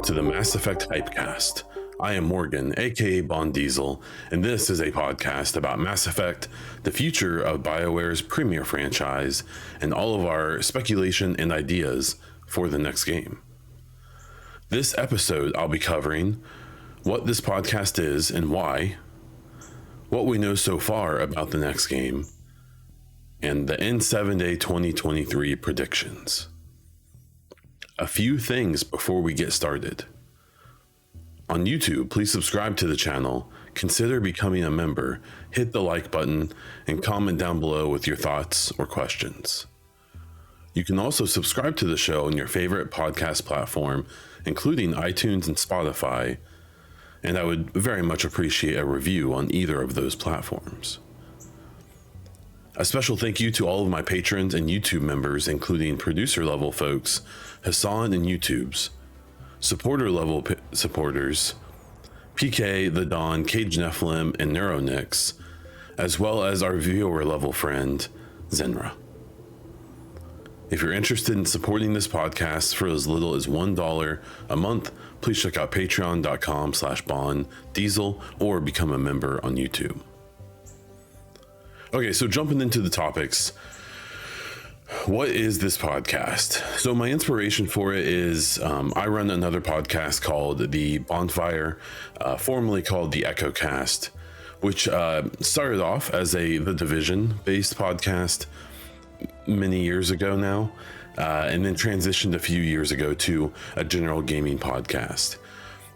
welcome to the Mass Effect HYPEcast. I am Morgan, aka Bond Diesel, and this is a podcast about Mass Effect, the future of BioWare's premier franchise, and all of our speculation and ideas for the next game. This episode, I'll be covering what this podcast is and why, what we know so far about the next game, and the N7 Day 2023 predictions. A few things before we get started. On YouTube, please subscribe to the channel, consider becoming a member, hit the like button, and comment down below with your thoughts or questions. You can also subscribe to the show on your favorite podcast platform, including iTunes and Spotify, and I would very much appreciate a review on either of those platforms. A special thank you to all of my patrons and YouTube members, including producer level folks, Hassan and YouTubes, supporter level supporters, PK, The Dawn, Cage Nephilim, and Neuronix, as well as our viewer level friend, Zenra. If you're interested in supporting this podcast for as little as $1 a month, please check out patreon.com/BondDiesel or become a member on YouTube. Okay, so jumping into the topics, what is this podcast? So my inspiration for it is I run another podcast called The Bonfire, formerly called the HYPEcast, which started off as The Division-based podcast many years ago now, and then transitioned a few years ago to a general gaming podcast.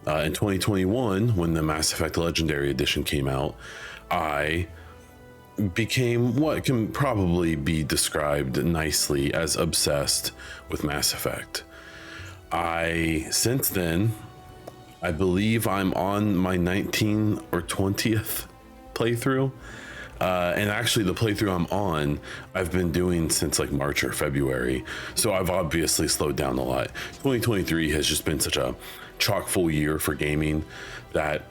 In 2021, when the Mass Effect Legendary Edition came out, I became what can probably be described nicely as obsessed with Mass Effect. Since then, I believe I'm on my 19th or 20th playthrough. And actually the playthrough I'm on, I've been doing since like March or February. So I've obviously slowed down a lot. 2023 has just been such a chock full year for gaming that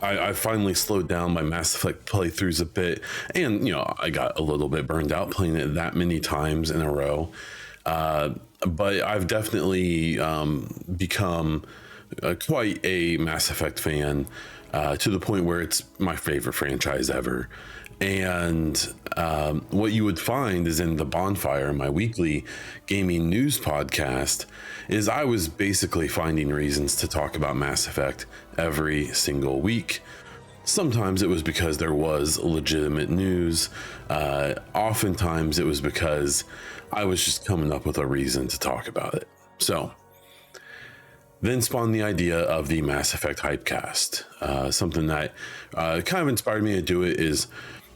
I finally slowed down my Mass Effect playthroughs a bit, and I got a little bit burned out playing it that many times in a row. But I've definitely become quite a Mass Effect fan, to the point where it's my favorite franchise ever. And what you would find is in the Bonfire, my weekly gaming news podcast, is I was basically finding reasons to talk about Mass Effect every single week. Sometimes it was because there was legitimate news. Oftentimes it was because I was just coming up with a reason to talk about it. So then spawned the idea of the Mass Effect HYPEcast. Something that kind of inspired me to do it is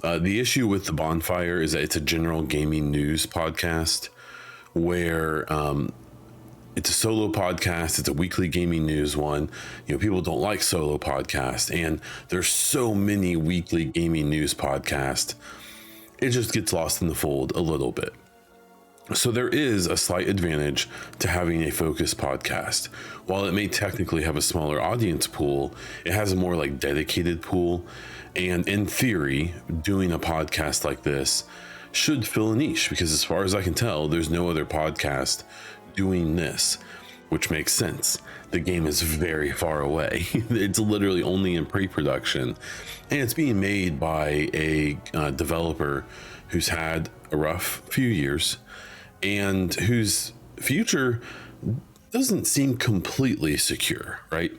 the issue with the Bonfire is that it's a general gaming news podcast where it's a solo podcast. It's a weekly gaming news one. People don't like solo podcasts, and there's so many weekly gaming news podcasts. It just gets lost in the fold a little bit. So there is a slight advantage to having a focused podcast. While it may technically have a smaller audience pool, it has a more like dedicated pool. And in theory, doing a podcast like this should fill a niche, because as far as I can tell, there's no other podcast doing this, which makes sense. The game is very far away. It's literally only in pre-production, and it's being made by a developer who's had a rough few years and whose future doesn't seem completely secure, right?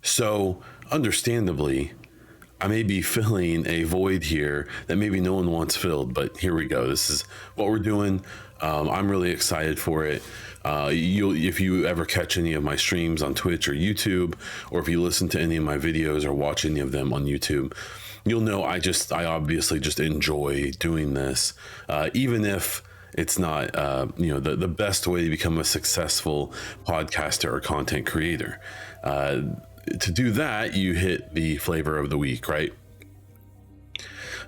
So understandably, I may be filling a void here that maybe no one wants filled, but here we go. This is what we're doing. I'm really excited for it. If you ever catch any of my streams on Twitch or YouTube, or if you listen to any of my videos or watch any of them on YouTube, you'll know I obviously just enjoy doing this, even if it's not the best way to become a successful podcaster or content creator. To do that, you hit the flavor of the week, right?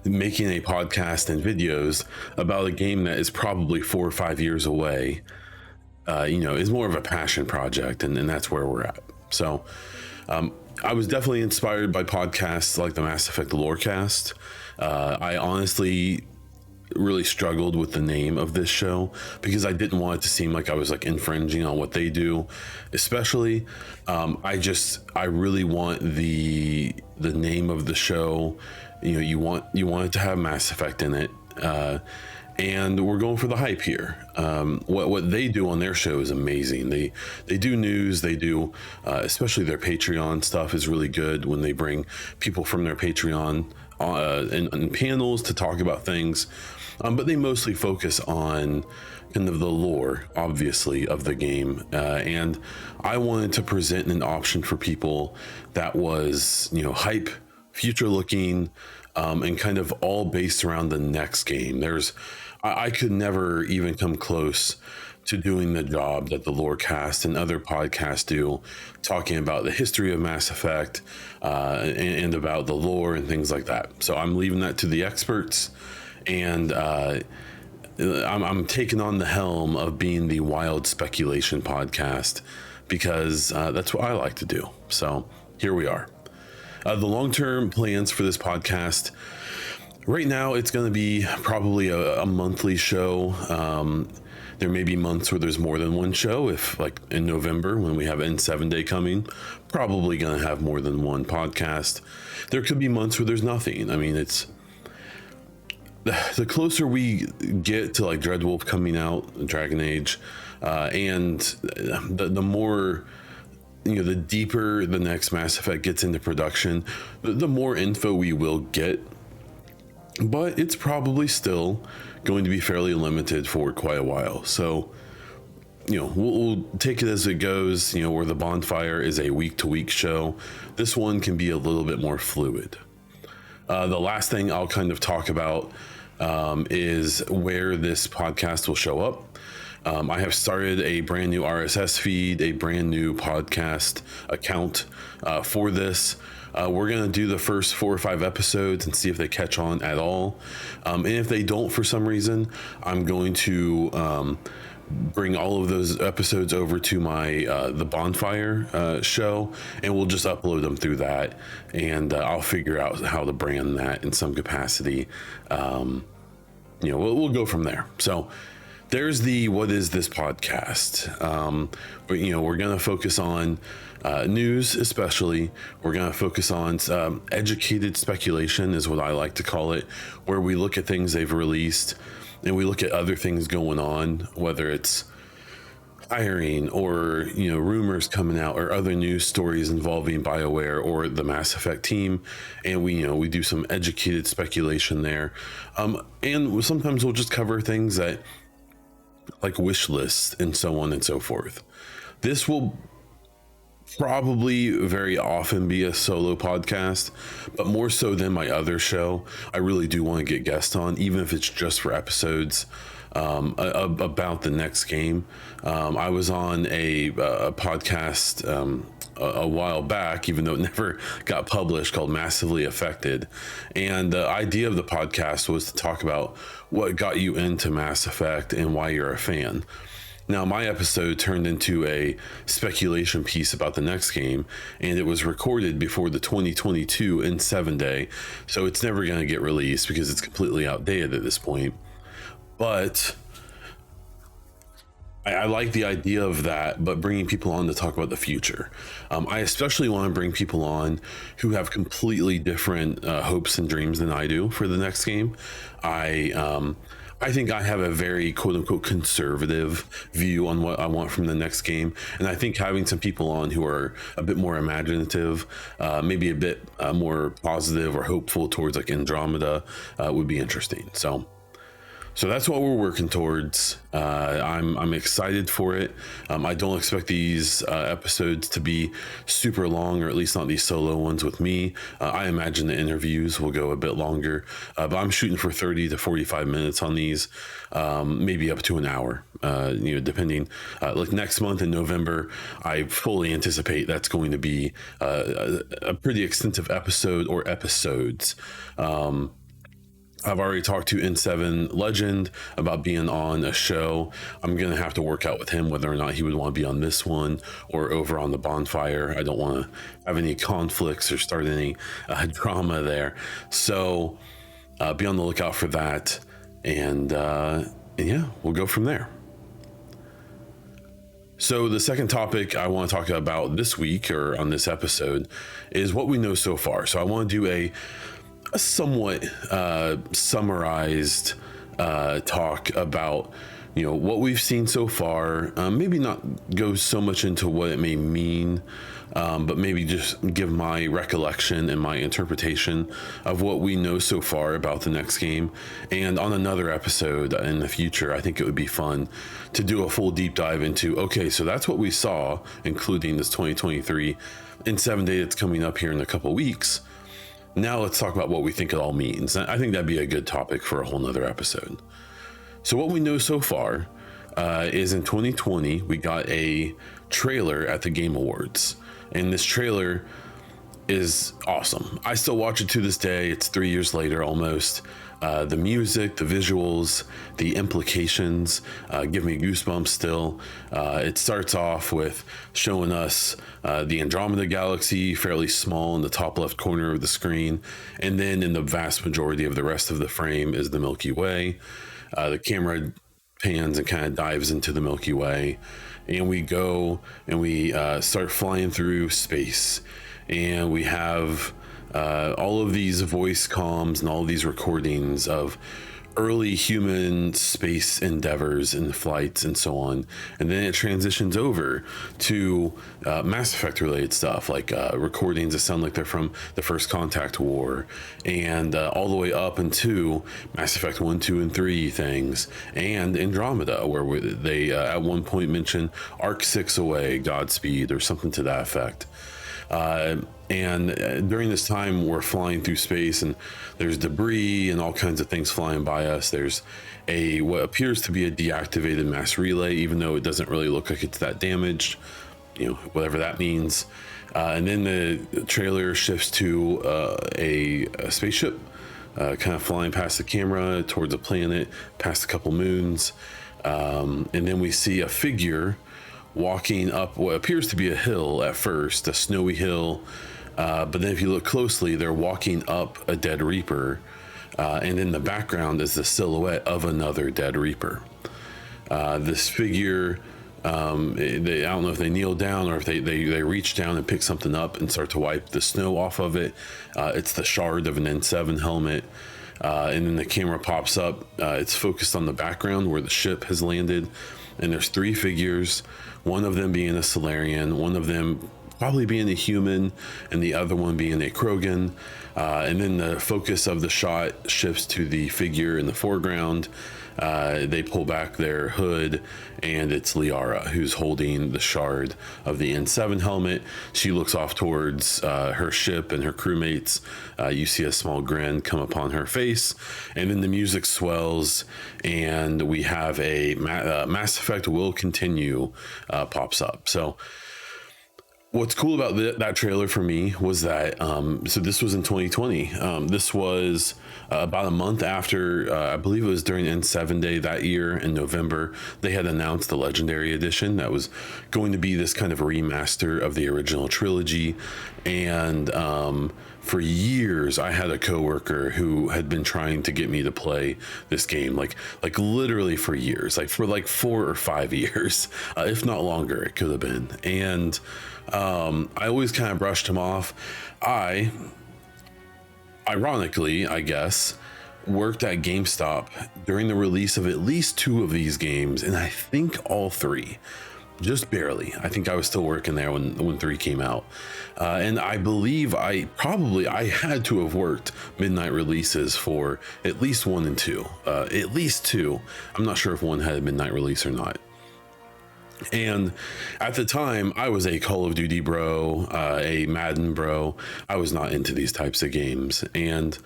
Making a podcast and videos about a game that is probably 4 or 5 years away, is more of a passion project, and that's where we're at. So I was definitely inspired by podcasts like the Mass Effect Lorecast. I honestly really struggled with the name of this show because I didn't want it to seem like I was like infringing on what they do. Especially, I really want the name of the show. You know, you want it to have Mass Effect in it. And we're going for the hype here. What they do on their show is amazing. They do news. They do, especially their Patreon stuff is really good when they bring people from their Patreon and panels to talk about things. But they mostly focus on kind of the lore, obviously, of the game. And I wanted to present an option for people that was, you know, hype, future looking, and kind of all based around the next game. I could never even come close to doing the job that the Lorecast and other podcasts do, talking about the history of Mass Effect and about the lore and things like that. So I'm leaving that to the experts, and I'm taking on the helm of being the wild speculation podcast because that's what I like to do. So here we are. The long-term plans for this podcast. Right now, it's going to be probably a monthly show. There may be months where there's more than one show. If like in November when we have N7 Day coming, probably going to have more than one podcast. There could be months where there's nothing. I mean, it's the closer we get to like Dreadwolf coming out, Dragon Age, and the more, you know, the deeper the next Mass Effect gets into production, the more info we will get. But it's probably still going to be fairly limited for quite a while. So, you know, we'll take it as it goes. You know, where the Bonfire is a week-to-week show, this one can be a little bit more fluid. The last thing I'll kind of talk about is where this podcast will show up. I have started a brand new RSS feed, a brand new podcast account for this. We're going to do the first 4 or 5 episodes and see if they catch on at all. And if they don't for some reason, I'm going to bring all of those episodes over to my the Bonfire show, and we'll just upload them through that. And I'll figure out how to brand that in some capacity. You know, we'll go from there. So there's the what is this podcast. But you know, we're going to focus on news, especially. We're going to focus on educated speculation is what I like to call it, where we look at things they've released and we look at other things going on, whether it's hiring or, you know, rumors coming out or other news stories involving BioWare or the Mass Effect team. And we do some educated speculation there. And sometimes we'll just cover things that like wish lists and so on and so forth. This will probably very often be a solo podcast, but more so than my other show. I really do want to get guests on, even if it's just for episodes about the next game. I was on a podcast a while back, even though it never got published, called Massively Affected. And the idea of the podcast was to talk about what got you into Mass Effect and why you're a fan. Now, my episode turned into a speculation piece about the next game, and it was recorded before the 2022 N7 Day, so it's never going to get released because it's completely outdated at this point. But I like the idea of that, but bringing people on to talk about the future. I especially want to bring people on who have completely different hopes and dreams than I do for the next game. I think I have a very quote unquote conservative view on what I want from the next game. And I think having some people on who are a bit more imaginative, maybe a bit more positive or hopeful towards like Andromeda would be interesting. So that's what we're working towards. I'm excited for it. I don't expect these episodes to be super long, or at least not these solo ones with me. I imagine the interviews will go a bit longer, but I'm shooting for 30 to 45 minutes on these, maybe up to an hour, depending. Like next month in November, I fully anticipate that's going to be a pretty extensive episode or episodes. I've already talked to N7 Legend about being on a show. I'm going to have to work out with him whether or not he would want to be on this one or over on the Bonfire. I don't want to have any conflicts or start any drama there. So be on the lookout for that. and yeah, we'll go from there. So the second topic I want to talk about this week, or on this episode, is what we know so far. So I want to do a somewhat summarized talk about what we've seen so far. Maybe not go so much into what it may mean, but maybe just give my recollection and my interpretation of what we know so far about the next game. And on another episode in the future, I think it would be fun to do a full deep dive into, okay, so that's what we saw, including this 2023 in 7 Day that's coming up here in a couple weeks. Now let's talk about what we think it all means. I think that'd be a good topic for a whole nother episode. So what we know so far is in 2020, we got a trailer at the Game Awards. And this trailer is awesome. I still watch it to this day. It's 3 years later almost. The music, the visuals, the implications give me goosebumps still. It starts off with showing us the Andromeda Galaxy, fairly small in the top left corner of the screen. And then in the vast majority of the rest of the frame is the Milky Way. The camera pans and kind of dives into the Milky Way, and we go and we start flying through space, and we have all of these voice comms and all of these recordings of early human space endeavors and flights and so on. And then it transitions over to Mass Effect related stuff, like recordings that sound like they're from the First Contact War, and all the way up into Mass Effect 1, 2, and 3 things, and Andromeda, where they at one point mention Arc 6 away, Godspeed, or something to that effect. And during this time, we're flying through space, and there's debris and all kinds of things flying by us. There's what appears to be a deactivated mass relay, even though it doesn't really look like it's that damaged, whatever that means. And then the trailer shifts to a spaceship kind of flying past the camera towards a planet, past a couple moons. And then we see a figure walking up what appears to be a hill at first, a snowy hill. But then if you look closely, they're walking up a Dead Reaper. And in the background is the silhouette of another Dead Reaper. This figure, I don't know if they kneel down or if they reach down and pick something up and start to wipe the snow off of it. It's the shard of an N7 helmet. And then the camera pops up. It's focused on the background where the ship has landed. And there's three figures, one of them being a Solarian, one of them probably being a human, and the other one being a Krogan. And then the focus of the shot shifts to the figure in the foreground. They pull back their hood, and it's Liara who's holding the shard of the N7 helmet. She looks off towards her ship and her crewmates. You see a small grin come upon her face, and then the music swells, and we have a Mass Effect Will Continue pops up. So what's cool about that trailer for me was that, so this was in 2020. This was about a month after, I believe it was during N7 Day that year in November, they had announced the Legendary Edition that was going to be this kind of remaster of the original trilogy. And for years, I had a coworker who had been trying to get me to play this game, like literally for years, like for like 4 or 5 years, if not longer, it could have been. And I always kind of brushed him off. Ironically, I guess, worked at GameStop during the release of at least 2 of these games, and I think all 3. Just barely. I think I was still working there when 3 came out. And I believe I had to have worked midnight releases for at least 1 and 2. At least 2. I'm not sure if 1 had a midnight release or not. And at the time, I was a Call of Duty bro, a Madden bro. I was not into these types of games. And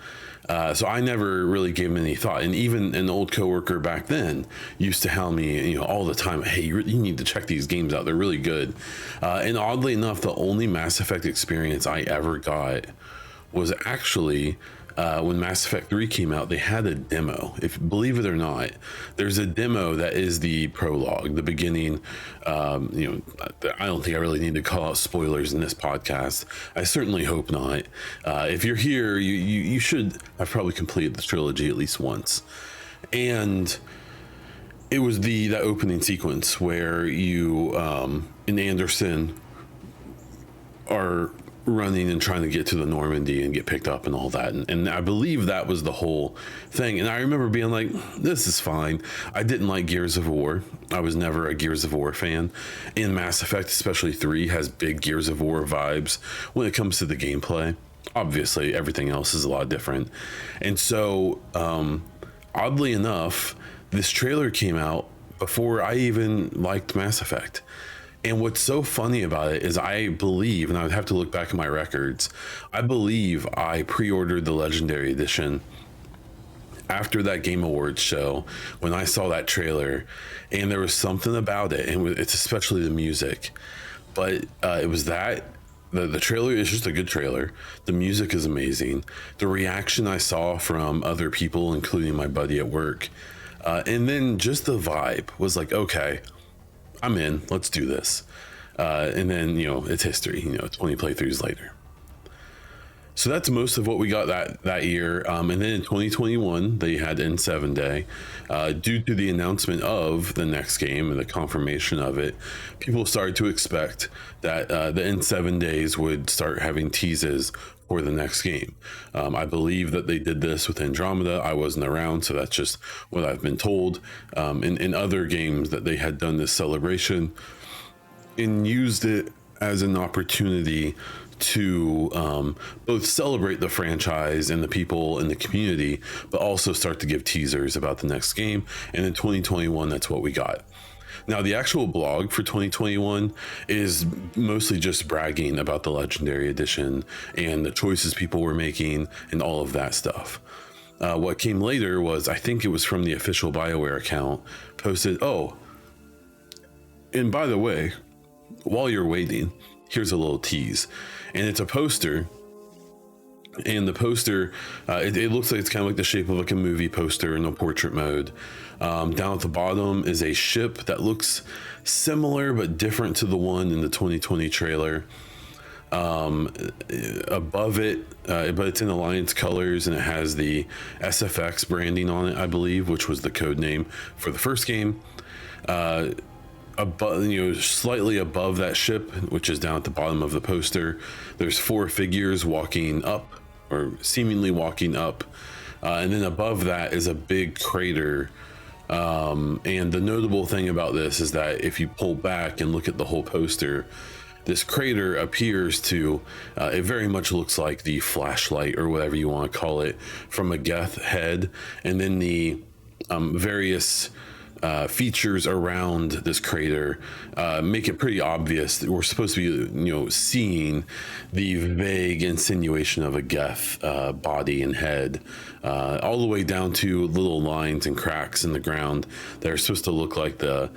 so I never really gave them any thought. And even an old coworker back then used to hound me, all the time, hey, you need to check these games out. They're really good. And oddly enough, the only Mass Effect experience I ever got was actually when Mass Effect 3 came out. They had a demo. If believe it or not, there's a demo that is the prologue, the beginning. I don't think I really need to call out spoilers in this podcast. I certainly hope not. If you're here, you should have probably completed the trilogy at least once. And it was that opening sequence where you and Anderson are running and trying to get to the Normandy and get picked up and all that. And I believe that was the whole thing. And I remember being like, this is fine. I didn't like Gears of War. I was never a Gears of War fan. And Mass Effect, especially 3, has big Gears of War vibes when it comes to the gameplay. Obviously, everything else is a lot different. And so, oddly enough, this trailer came out before I even liked Mass Effect. And what's so funny about it is I believe, and I would have to look back at my records, I believe I pre-ordered the Legendary Edition after that Game Awards show when I saw that trailer, and there was something about it, and it's especially the music. But it was that. The trailer is just a good trailer. The music is amazing. The reaction I saw from other people, including my buddy at work, and then just the vibe was like, okay, I'm in, let's do this. And then, it's history, 20 playthroughs later. So that's most of what we got that year. And then in 2021, they had N7 Day. Due to the announcement of the next game and the confirmation of it, people started to expect that the N7 Days would start having teases for the next game. I believe that they did this with Andromeda. I wasn't around, so that's just what I've been told. In other games that they had done this celebration and used it as an opportunity to both celebrate the franchise and the people in the community, but also start to give teasers about the next game. And in 2021, that's what we got. Now, the actual blog for 2021 is mostly just bragging about the Legendary Edition and the choices people were making and all of that stuff. What came later was, I think it was from the official BioWare account, posted, oh, and by the way, while you're waiting, here's a little tease. And it's a poster. And the poster, it looks like it's kind of like the shape of like a movie poster in a portrait mode. Down at the bottom is a ship that looks similar but different to the one in the 2020 trailer. Above it, but it's in Alliance colors, and it has the SFX branding on it, I believe, which was the code name for the first game. Above, slightly above that ship, which is down at the bottom of the poster, there's 4 figures walking up, or seemingly walking up, and then above that is a big crater. And the notable thing about this is that if you pull back and look at the whole poster, this crater appears to, it very much looks like the flashlight, or whatever you want to call it, from a Geth head, and then the various features around this crater make it pretty obvious that we're supposed to be, seeing the vague insinuation of a Geth body and head, all the way down to little lines and cracks in the ground that are supposed to look like the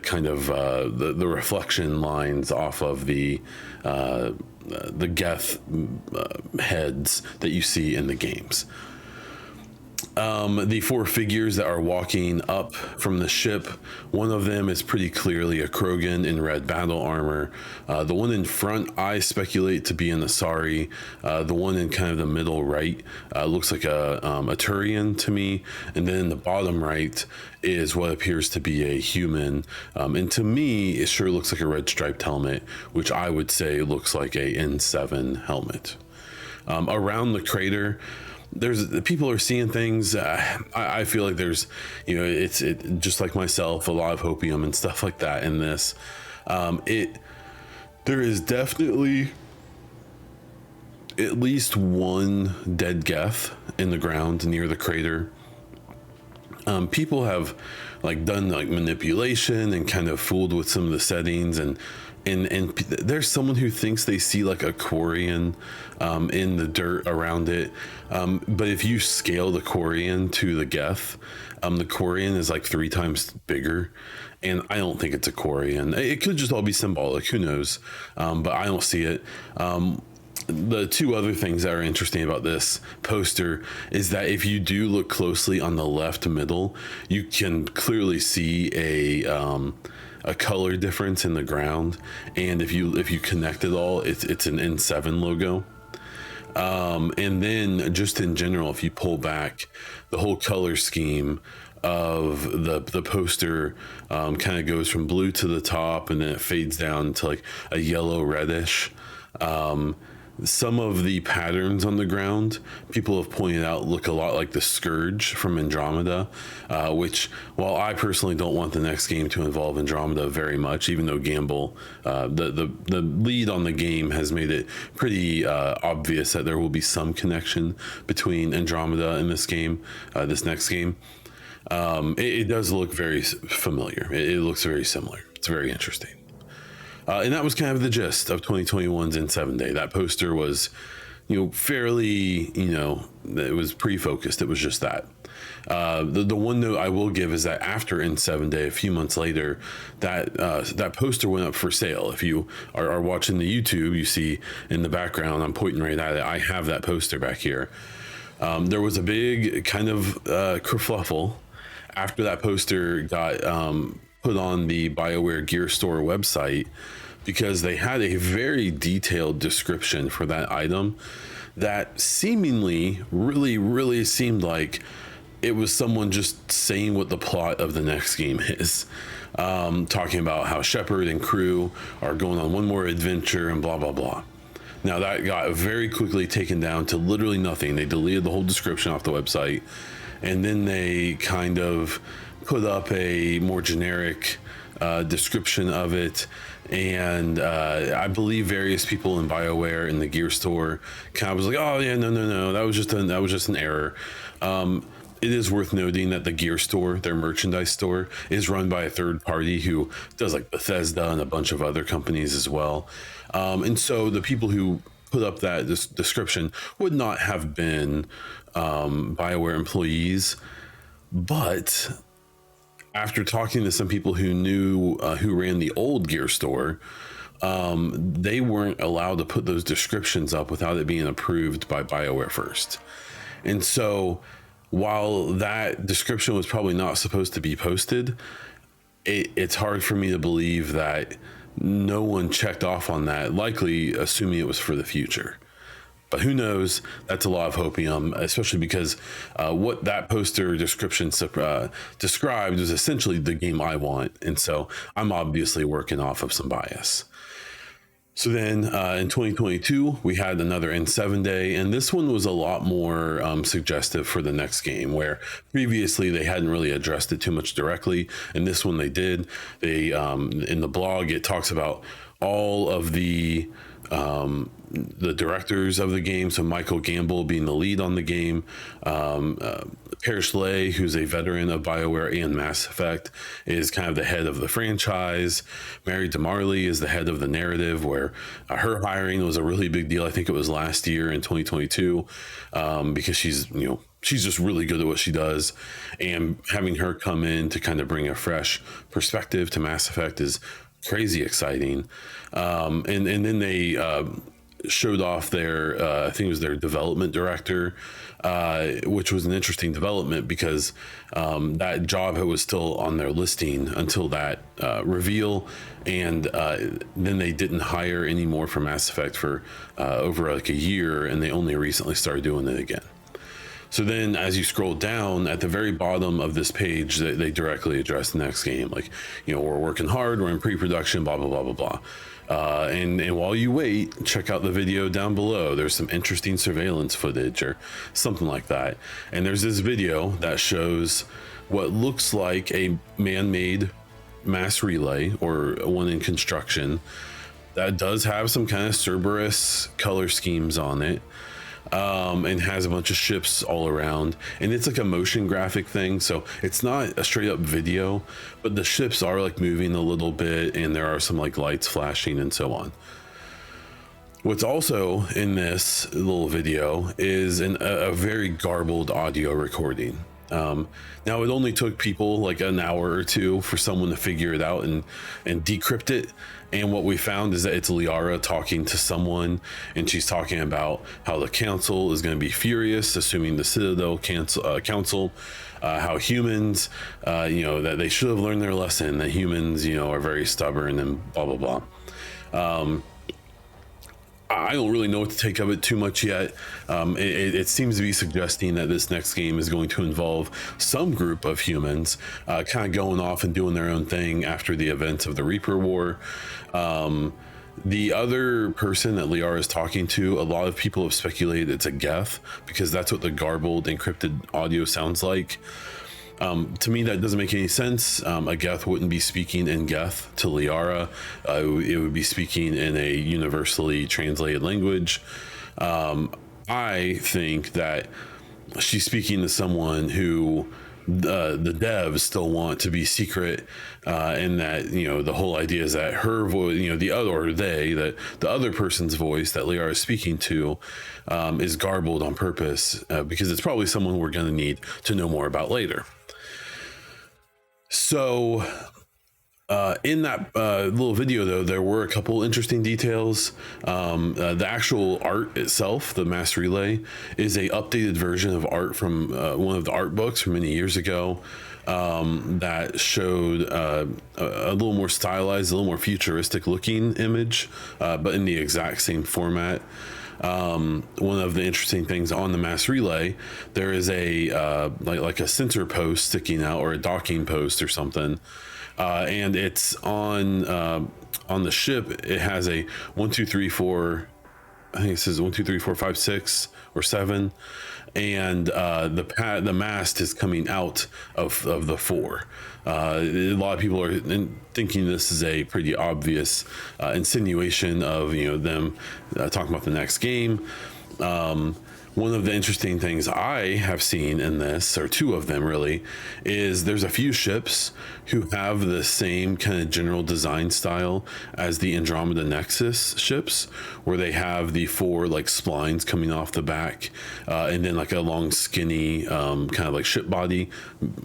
kind of the reflection lines off of the Geth heads that you see in the games. The 4 figures that are walking up from the ship, one of them is pretty clearly a Krogan in red battle armor. The one in front, I speculate to be an Asari. The one in kind of the middle right looks like a Turian to me. And then in the bottom right is what appears to be a human. And to me, it sure looks like a red striped helmet, which I would say looks like a N7 helmet. Around the crater, people are seeing things. I feel like there's, it's just like myself, a lot of hopium and stuff like that in this. There is definitely at least one dead Geth in the ground near the crater. People have done manipulation and kind of fooled with some of the settings, and there's someone who thinks they see a Quarian in the dirt around it, but if you scale the Quarian to the Geth, the Quarian is 3 times bigger, and I don't think it's a Quarian. It could just all be symbolic, who knows, but I don't see it. The 2 other things that are interesting about this poster is that if you do look closely on the left middle, you can clearly see a color difference in the ground, and if you connect it all, it's an N7 logo. And then just in general, if you pull back, the whole color scheme of the poster kind of goes from blue to the top, and then it fades down to like a yellow reddish. Some of the patterns on the ground, people have pointed out, look a lot like the Scourge from Andromeda, which, while I personally don't want the next game to involve Andromeda very much, even though Gamble, the lead on the game, has made it pretty obvious that there will be some connection between Andromeda and this game, this next game. It does look very familiar. It looks very similar. It's very interesting. And that was kind of the gist of 2021's in 7 Day. That poster was, fairly, it was pre-focused. It was just that. The one note I will give is that after in 7 Day, a few months later, that poster went up for sale. If you are watching the YouTube, you see in the background, I'm pointing right at it. I have that poster back here. There was a big kind of kerfluffle after that poster got put on the BioWare Gear Store website, because they had a very detailed description for that item that seemingly really seemed like it was someone just saying what the plot of the next game is, talking about how Shepard and crew are going on one more adventure and blah blah blah. Now that got very quickly taken down to literally nothing. They deleted the whole description off the website, and then they kind of put up a more generic description of it, and I believe various people in BioWare in the Gear Store kind of was like, "Oh yeah, no, that was just an error." It is worth noting that the Gear Store, their merchandise store, is run by a third party who does like Bethesda and a bunch of other companies as well, and so the people who put up that description would not have been BioWare employees, but after talking to some people who knew who ran the old Gear Store, they weren't allowed to put those descriptions up without it being approved by BioWare first. And so while that description was probably not supposed to be posted, it's hard for me to believe that no one checked off on that, likely assuming it was for the future. But who knows? That's a lot of hopium, especially because what that poster description described was essentially the game I want. And so I'm obviously working off of some bias. So then in 2022, we had another N7 Day, and this one was a lot more suggestive for the next game, where previously they hadn't really addressed it too much directly. And this one they did. They in the blog, it talks about all of the directors of the game. So Michael Gamble being the lead on the game, Parrish Lay, who's a veteran of BioWare and Mass Effect, is kind of the head of the franchise. Mary DeMarley is the head of the narrative, where her hiring was a really big deal. I think it was last year in 2022, because she's just really good at what she does, and having her come in to kind of bring a fresh perspective to Mass Effect is crazy exciting. And then they showed off their I think it was their development director, which was an interesting development because that job was still on their listing until that reveal, and then they didn't hire any more for Mass Effect for over like a year, and they only recently started doing it again. So then as you scroll down at the very bottom of this page, they directly address the next game. Like, we're working hard, we're in pre-production, blah, blah, blah, blah, blah. And while you wait, check out the video down below. There's some interesting surveillance footage or something like that. And there's this video that shows what looks like a man-made mass relay, or one in construction, that does have some kind of Cerberus color schemes on it. And has a bunch of ships all around, and it's like a motion graphic thing, so it's not a straight up video, but the ships are like moving a little bit, and there are some like lights flashing and so on. What's also in this little video is a very garbled audio recording. Now it only took people like an hour or two for someone to figure it out and decrypt it. And what we found is that it's Liara talking to someone, and she's talking about how the council is going to be furious, assuming the Citadel council, how humans, that they should have learned their lesson, that humans, are very stubborn and blah, blah, blah. I don't really know what to take of it too much yet. It seems to be suggesting that this next game is going to involve some group of humans kind of going off and doing their own thing after the events of the Reaper War. The other person that Liara is talking to, a lot of people have speculated it's a Geth, because that's what the garbled, encrypted audio sounds like. To me, that doesn't make any sense. A Geth wouldn't be speaking in Geth to Liara. It would be speaking in a universally translated language. I think that she's speaking to someone who the devs still want to be secret, and that, you know, the whole idea is that her voice, you know, the other, or they, that the other person's voice that Liara is speaking to is garbled on purpose, because it's probably someone we're going to need to know more about later. So in that little video, though, there were a couple interesting details. The actual art itself, the mass relay, is a updated version of art from one of the art books from many years ago, that showed a little more stylized, a little more futuristic looking image, but in the exact same format. One of the interesting things on the mass relay, there is a like a sensor post sticking out, or a docking post or something, and it's on the ship. It has a 1 2 3 4, I think it says 1 2 3 4 5 6 or 7, and the mast is coming out of the 4. A lot of people are thinking this is a pretty obvious insinuation of, you know, them talking about the next game. One of the interesting things I have seen in this, or two of them really, is there's a few ships who have the same kind of general design style as the Andromeda Nexus ships, where they have the 4 like splines coming off the back, and then like a long skinny kind of like ship body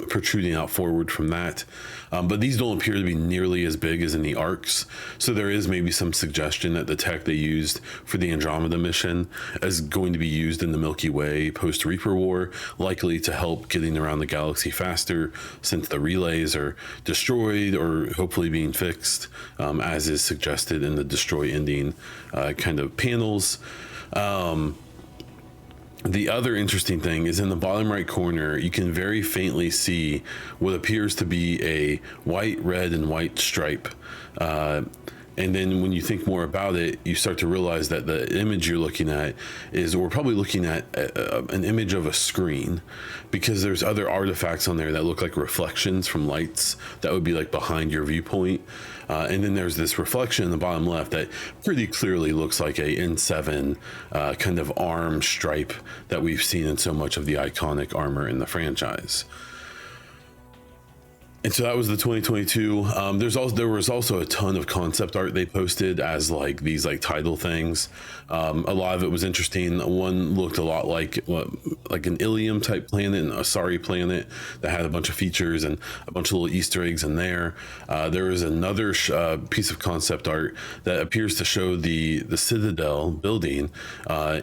protruding out forward from that. But these don't appear to be nearly as big as in the arcs, so there is maybe some suggestion that the tech they used for the Andromeda mission is going to be used in the Milky Way post Reaper War, likely to help getting around the galaxy faster, since the relays are destroyed or hopefully being fixed, as is suggested in the destroy ending kind of panels. The other interesting thing is in the bottom right corner, you can very faintly see what appears to be a white, red, and white stripe. And then when you think more about it, you start to realize that the image you're looking at is, we're probably looking at an image of a screen, because there's other artifacts on there that look like reflections from lights that would be like behind your viewpoint. And then there's this reflection in the bottom left that pretty clearly looks like a N7 kind of arm stripe that we've seen in so much of the iconic armor in the franchise. And so that was the 2022. There was also a ton of concept art they posted as like these like title things. A lot of it was interesting. One looked a lot like an Ilium type planet, an Asari planet that had a bunch of features and a bunch of little Easter eggs in there. There was another piece of concept art that appears to show the Citadel building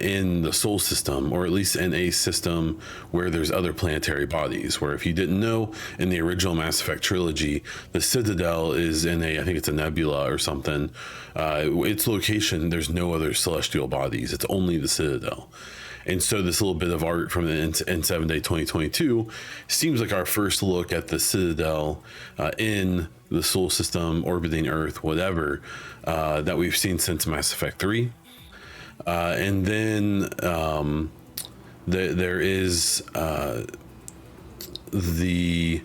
in the Sol system, or at least in a system where there's other planetary bodies. Where, if you didn't know, in the original Mass Effect trilogy, the Citadel is in I think it's a nebula or something. Its location, there's no other celestial bodies. It's only the Citadel. And so this little bit of art from the N7 Day 2022 seems like our first look at the Citadel in the Sol system, orbiting Earth, whatever, that we've seen since Mass Effect 3. And then there is the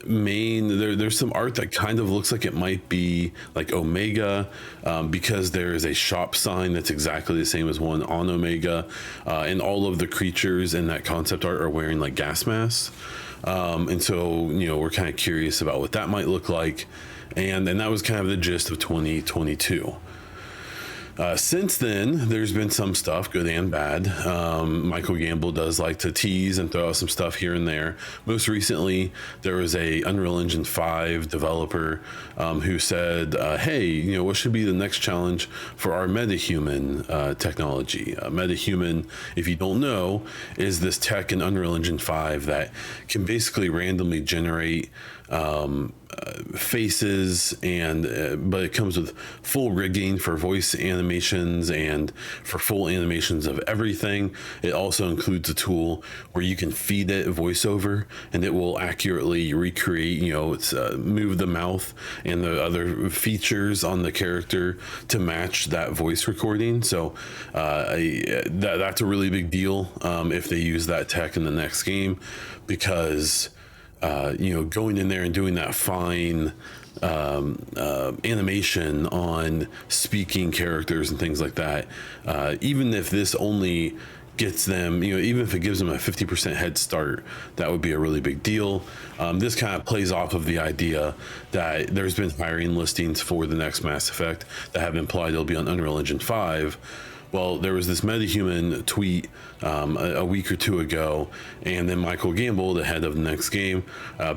there's some art that kind of looks like it might be like Omega, because there is a shop sign that's exactly the same as one on Omega, and all of the creatures in that concept art are wearing like gas masks, and so, you know, we're kind of curious about what that might look like, and that was kind of the gist of 2022. Since then, there's been some stuff, good and bad. Michael Gamble does like to tease and throw out some stuff here and there. Most recently, there was a Unreal Engine 5 developer who said, hey, you know, what should be the next challenge for our metahuman technology? Metahuman, if you don't know, is this tech in Unreal Engine 5 that can basically randomly generate faces, and but it comes with full rigging for voice animations and for full animations of everything. It also includes a tool where you can feed it voiceover and it will accurately recreate, it's move the mouth and the other features on the character to match that voice recording. So that's a really big deal if they use that tech in the next game, because going in there and doing that fine animation on speaking characters and things like that, even if this only gets them, even if it gives them a 50% head start, that would be a really big deal. This kind of plays off of the idea that there's been hiring listings for the next Mass Effect that have implied it'll be on Unreal Engine 5. Well, there was this MetaHuman tweet a week or two ago, and then Michael Gamble, the head of the next game,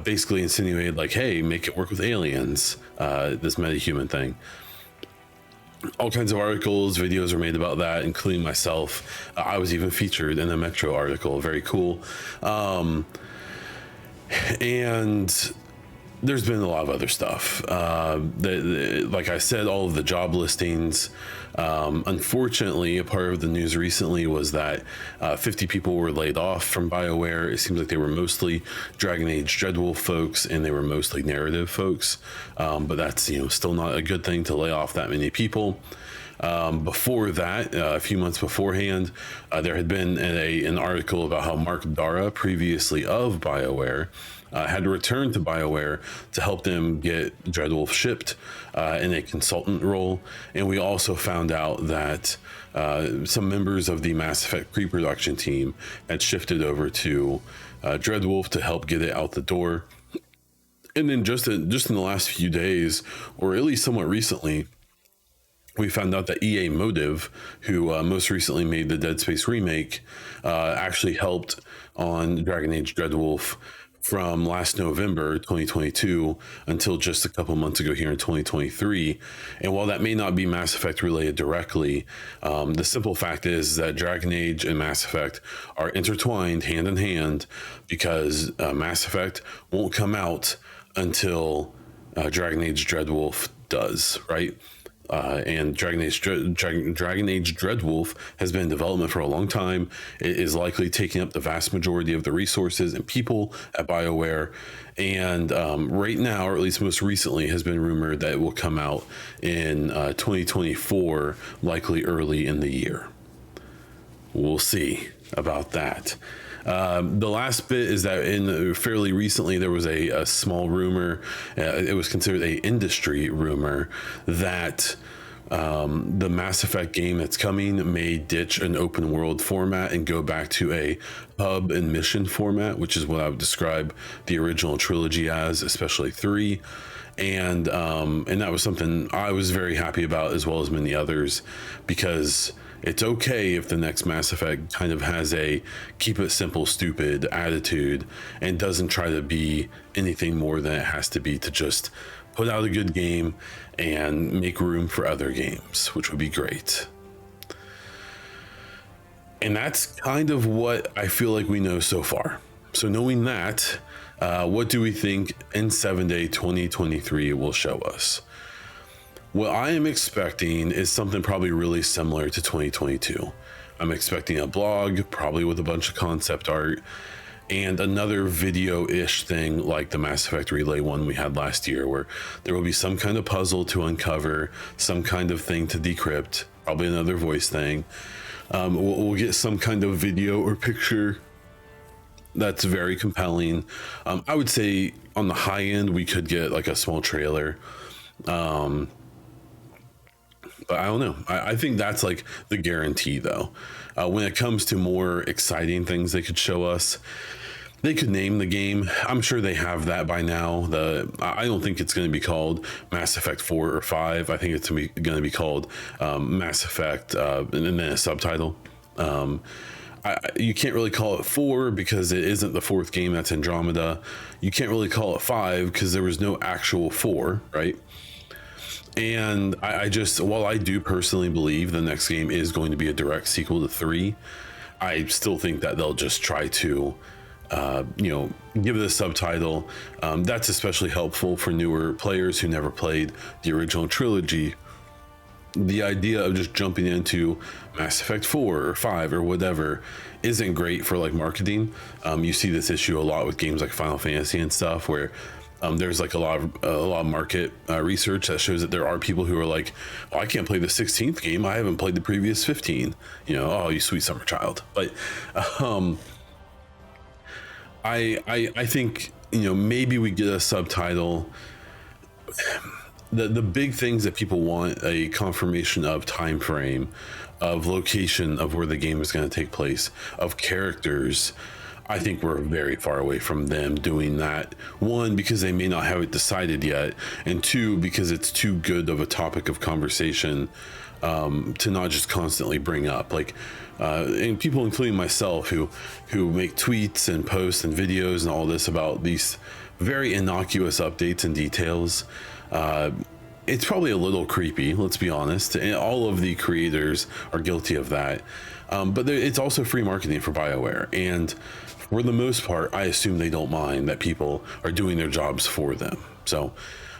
basically insinuated like, hey, make it work with aliens, this MetaHuman thing. All kinds of articles, videos were made about that, including myself. I was even featured in a Metro article. Very cool. And there's been a lot of other stuff. Like I said, all of the job listings. Unfortunately, a part of the news recently was that 50 people were laid off from BioWare. It seems like they were mostly Dragon Age Dreadwolf folks, and they were mostly narrative folks. But that's still not a good thing to lay off that many people. Before that, a few months beforehand, there had been an article about how Mark Dara, previously of BioWare, had to return to BioWare to help them get Dreadwolf shipped in a consultant role. And we also found out that some members of the Mass Effect pre-production team had shifted over to Dreadwolf to help get it out the door. And then just in the last few days, or at least somewhat recently, we found out that EA Motive, who most recently made the Dead Space remake, actually helped on Dragon Age Dreadwolf from last November 2022 until just a couple months ago here in 2023. And while that may not be Mass Effect related directly, the simple fact is that Dragon Age and Mass Effect are intertwined hand in hand, because Mass Effect won't come out until Dragon Age Dreadwolf does, right? And Dragon Age Dreadwolf has been in development for a long time. It is likely taking up the vast majority of the resources and people at BioWare. And right now, or at least most recently, has been rumored that it will come out in 2024, likely early in the year. We'll see about that. The last bit is that fairly recently there was a small rumor, it was considered a industry rumor, that the Mass Effect game that's coming may ditch an open world format and go back to a hub and mission format, which is what I would describe the original trilogy as, especially 3. And that was something I was very happy about, as well as many others, because it's okay if the next Mass Effect kind of has a keep it simple, stupid attitude and doesn't try to be anything more than it has to be to just put out a good game and make room for other games, which would be great. And that's kind of what I feel like we know so far. So knowing that, what do we think N7 Day 2023 will show us? What I am expecting is something probably really similar to 2022. I'm expecting a blog, probably with a bunch of concept art, and another video-ish thing like the Mass Effect Relay one we had last year, where there will be some kind of puzzle to uncover, some kind of thing to decrypt, probably another voice thing. We'll get some kind of video or picture that's very compelling. I would say on the high end, we could get like a small trailer. But I don't know. I think that's like the guarantee, though. When it comes to more exciting things they could show us, they could name the game. I'm sure they have that by now. I don't think it's going to be called Mass Effect 4 or 5. I think it's going to be called Mass Effect and then a subtitle. You can't really call it 4 because it isn't the 4th game. That's Andromeda. You can't really call it 5 because there was no actual 4, right? And while I do personally believe the next game is going to be a direct sequel to 3, I still think that they'll just try to give it a subtitle. That's especially helpful for newer players who never played the original trilogy. The idea of just jumping into Mass Effect 4 or 5 or whatever isn't great for like marketing. You see this issue a lot with games like Final Fantasy and stuff, where there's like a lot of market research that shows that there are people who are like, oh, I can't play the 16th game, I haven't played the previous 15. Oh, you sweet summer child. But I think maybe we get a subtitle. The big things that people want a confirmation of time frame, of location of where the game is going to take place, of characters. I think we're very far away from them doing that. One, because they may not have it decided yet, and two, because it's too good of a topic of conversation to not just constantly bring up. Like, and people, including myself, who make tweets and posts and videos and all this about these very innocuous updates and details. It's probably a little creepy, let's be honest, and all of the creators are guilty of that. But it's also free marketing for BioWare, and for the most part, I assume they don't mind that people are doing their jobs for them. So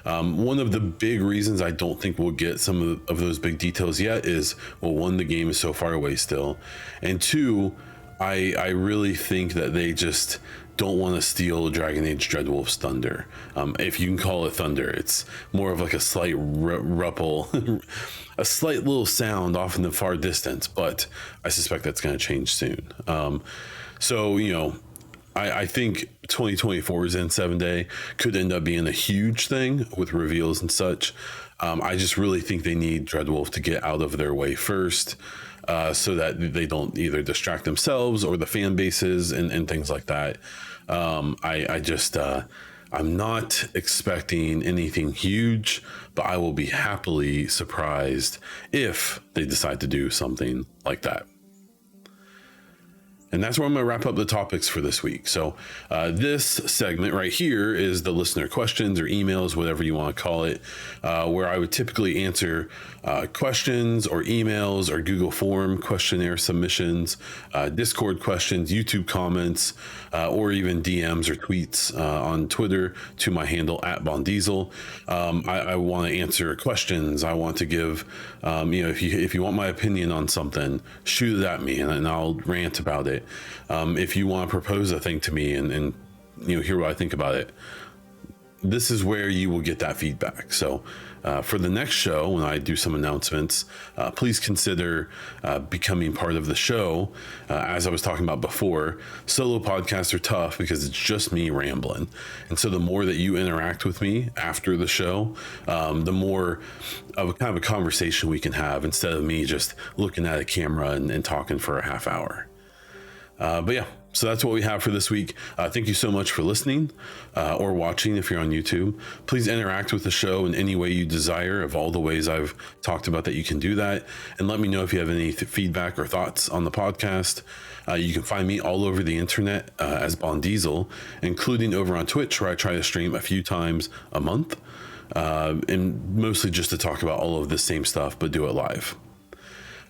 one of the big reasons I don't think we'll get some of those big details yet is, well, one, the game is so far away still, and two, I really think that they just don't want to steal Dragon Age Dreadwolf's thunder. If you can call it thunder, it's more of like a slight ripple, a slight little sound off in the far distance, but I suspect that's going to change soon. I think 2024's N7 Day could end up being a huge thing with reveals and such. I just really think they need Dreadwolf to get out of their way first, so that they don't either distract themselves or the fan bases and things like that. I'm not expecting anything huge, but I will be happily surprised if they decide to do something like that. And that's where I'm going to wrap up the topics for this week. So this segment right here is the listener questions or emails, whatever you want to call it, where I would typically answer questions or emails or Google form questionnaire submissions, Discord questions, YouTube comments, or even DMs or tweets on Twitter to my handle @BonDiesel. I want to answer questions. I want to give, if you want my opinion on something, shoot it at me and I'll rant about it. If you want to propose a thing to me and hear what I think about it, this is where you will get that feedback. So for the next show, when I do some announcements, please consider becoming part of the show. As I was talking about before, solo podcasts are tough because it's just me rambling. And so the more that you interact with me after the show, the more of a kind of a conversation we can have instead of me just looking at a camera and talking for a half hour. But yeah, so that's what we have for this week. Thank you so much for listening or watching if you're on YouTube. Please interact with the show in any way you desire, of all the ways I've talked about that you can do that. And let me know if you have any feedback or thoughts on the podcast. You can find me all over the internet as BonDiesel, including over on Twitch, where I try to stream a few times a month, and mostly just to talk about all of the same stuff, but do it live.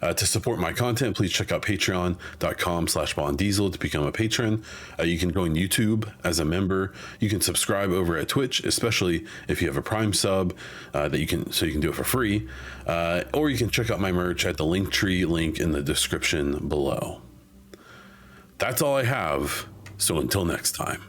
To support my content, please check out patreon.com/BonDiesel to become a patron. You can join YouTube as a member. You can subscribe over at Twitch, especially if you have a Prime sub, so you can do it for free. Or you can check out my merch at the Linktree link in the description below. That's all I have. So until next time.